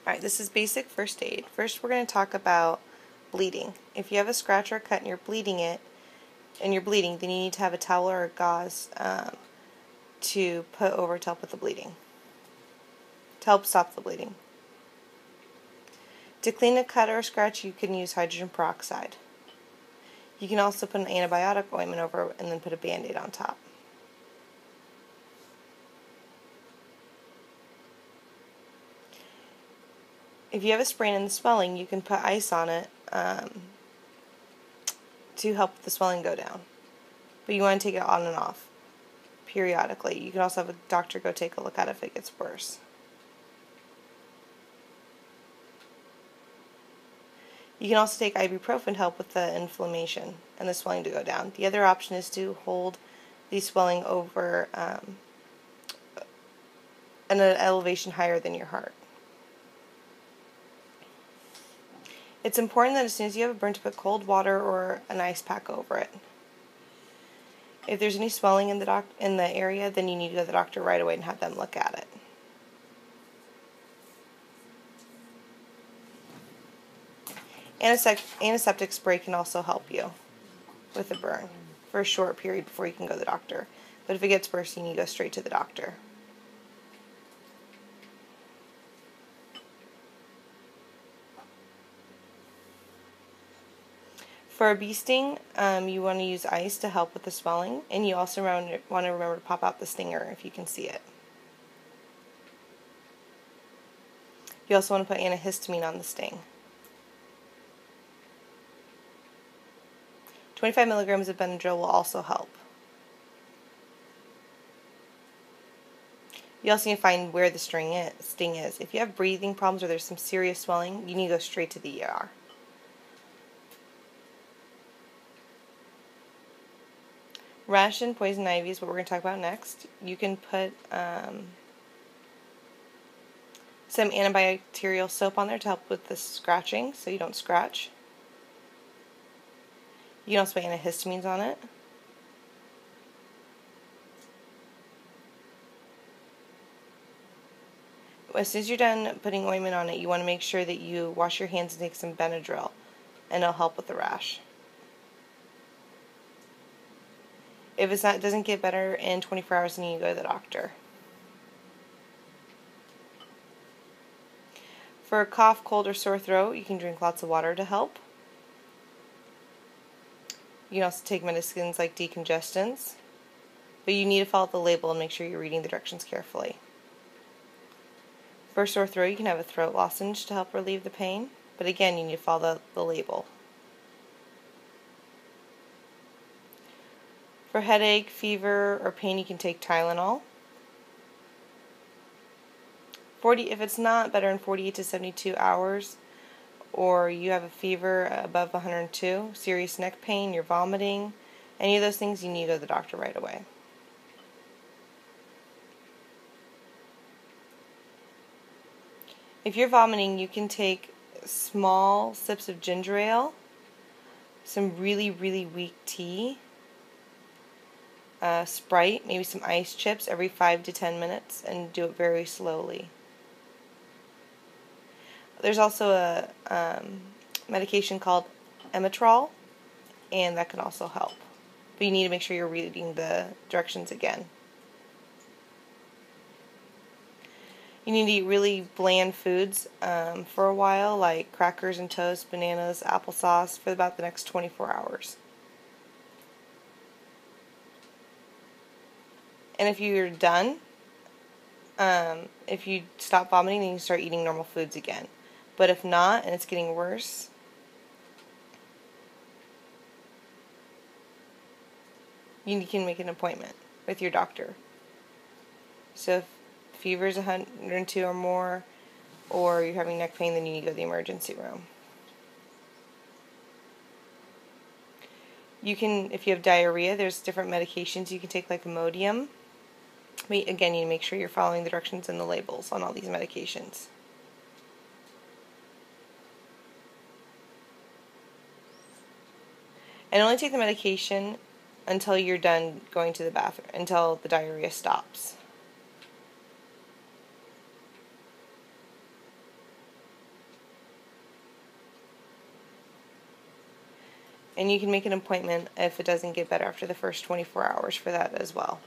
Alright, this is basic first aid. First we're going to talk about bleeding. If you have a scratch or a cut and you're bleeding, then you need to have a towel or a gauze to put over to help with the bleeding. To help stop the bleeding. To clean a cut or a scratch, you can use hydrogen peroxide. You can also put an antibiotic ointment over and then put a Band-Aid on top. If you have a sprain and the swelling, you can put ice on it to help the swelling go down. But you want to take it on and off periodically. You can also have a doctor go take a look at it if it gets worse. You can also take ibuprofen to help with the inflammation and the swelling to go down. The other option is to hold the swelling over an elevation higher than your heart. It's important that as soon as you have a burn to put cold water or an ice pack over it. If there's any swelling in the area, then you need to go to the doctor right away and have them look at it. Antiseptic spray can also help you with a burn for a short period before you can go to the doctor. But if it gets worse, you need to go straight to the doctor. For a bee sting, you want to use ice to help with the swelling, and you also want to remember to pop out the stinger if you can see it. You also want to put antihistamine on the sting. 25 milligrams of Benadryl will also help. You also need to find where the sting is. If you have breathing problems or there's some serious swelling, you need to go straight to the ER. Rash and poison ivy is what we're going to talk about next. You can put some antibacterial soap on there to help with the scratching so you don't scratch. You can also put antihistamines on it. As soon as you're done putting ointment on it, you want to make sure that you wash your hands and take some Benadryl, and it'll help with the rash. If it doesn't get better in 24 hours, then you go to the doctor. For a cough, cold, or sore throat, you can drink lots of water to help. You can also take medicines like decongestants, but you need to follow the label and make sure you're reading the directions carefully. For a sore throat, you can have a throat lozenge to help relieve the pain, but again, you need to follow the label. For headache, fever, or pain, you can take Tylenol. If it's not better in 48 to 72 hours, or you have a fever above 102, serious neck pain, you're vomiting, any of those things, you need to go to the doctor right away. If you're vomiting, you can take small sips of ginger ale, some really, really weak tea, Sprite, maybe some ice chips every 5 to 10 minutes, and do it very slowly. There's also a medication called Emitrol, and that can also help. But you need to make sure you're reading the directions again. You need to eat really bland foods for a while, like crackers and toast, bananas, applesauce, for about the next 24 hours. And if you're done, if you stop vomiting, then you start eating normal foods again. But if not, and it's getting worse, you can make an appointment with your doctor. So if fever is 102 or more, or you're having neck pain, then you need to go to the emergency room. You can, if you have diarrhea, there's different medications you can take, like Imodium. But again, you need to make sure you're following the directions and the labels on all these medications. And only take the medication until you're done going to the bathroom, until the diarrhea stops. And you can make an appointment if it doesn't get better after the first 24 hours for that as well.